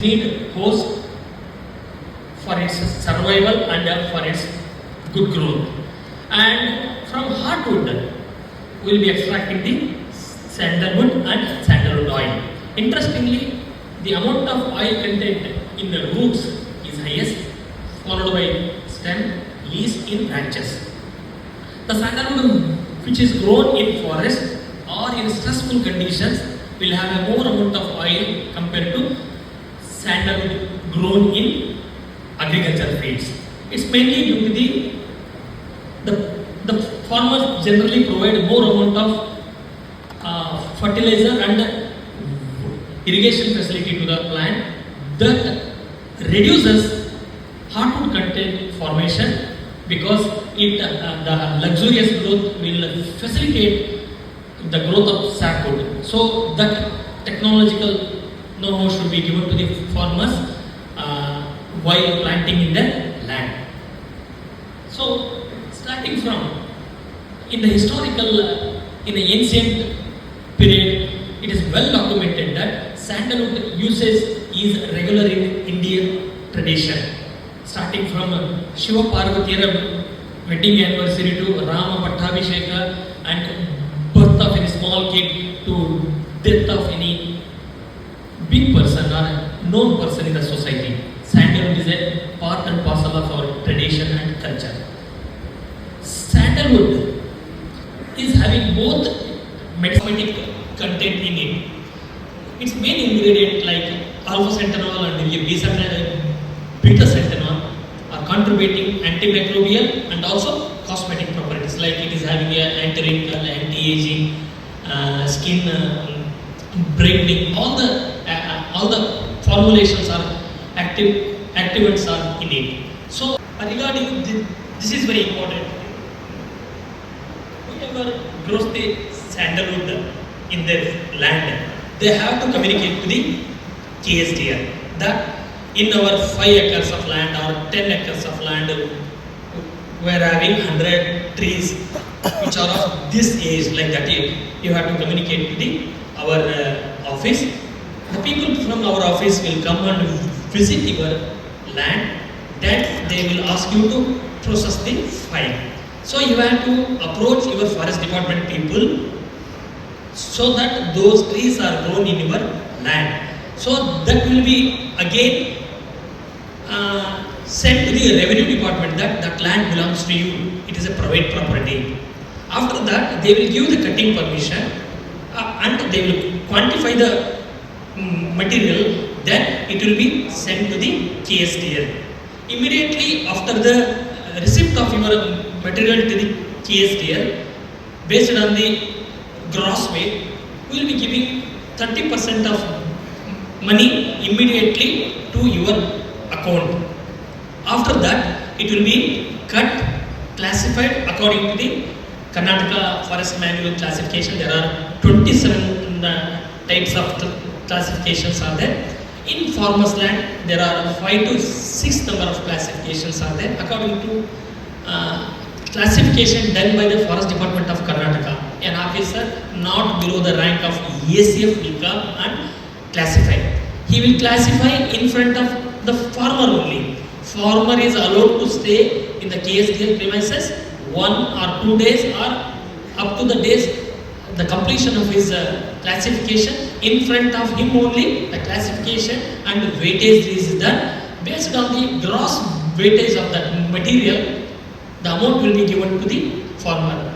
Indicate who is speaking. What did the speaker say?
Speaker 1: need host for its survival and for its good growth. And from hardwood, we will be extracting the sandalwood and sandalwood oil. Interestingly, the amount of oil content in the roots is highest, followed by stem, least in branches. The sandalwood which is grown in forest or in stressful conditions will have a more amount of oil compared to sandalwood grown in agricultural fields. It's mainly due to the farmers generally provide more amount of fertilizer and irrigation facility to the plant that reduces hardwood content formation because the luxurious growth will facilitate the growth of sapwood. So that technological know-how should be given to the farmers while planting in the land. So starting from in the historical, in the ancient period, it is well documented that sandalwood usage is regular in Indian tradition. Starting from Shiva Parvatira wedding anniversary to Rama Pattabhisheka and birth of any small kid to death of any big person or known person in the society. Sandalwood is a part and parcel of our tradition and culture. Sandalwood is having both medicinal content in it. Its main ingredient like alpha-centenol and beta-centenol are contributing antimicrobial and also cosmetic properties, like it is having a anti-wrinkle, anti-aging, skin brightening. All the formulations are activants are in it. So regarding this is very important. Whoever grows the sandalwood in their land, they have to communicate to the KSDR that in our 5 acres of land or 10 acres of land, we are having 100 trees which are of this age, like that age. You have to communicate to our office. The people from our office will come and visit your land. Then they will ask you to process the file. So you have to approach your forest department people so that those trees are grown in your land. So that will be again sent to the revenue department that land belongs to you. It is a private property. After that, they will give the cutting permission and they will quantify the material. Then it will be sent to the KSDL. Immediately after the receipt of your material to the KSDL, based on the gross weight, we will be giving 30% of money immediately to your account. After that, it will be cut, classified according to the Karnataka Forest Manual classification. There are 27 types of classifications are there. In farmers' land, there are 5 to 6 number of classifications are there according to classification done by the Forest Department of Karnataka. An officer not below the rank of ACF will come and classify. He will classify in front of the farmer only. Farmer is allowed to stay in the KSDL premises 1 or 2 days or up to the days the completion of his classification. In front of him only the classification and weightage is done. Based on the gross weightage of that material, the amount will be given to the farmer.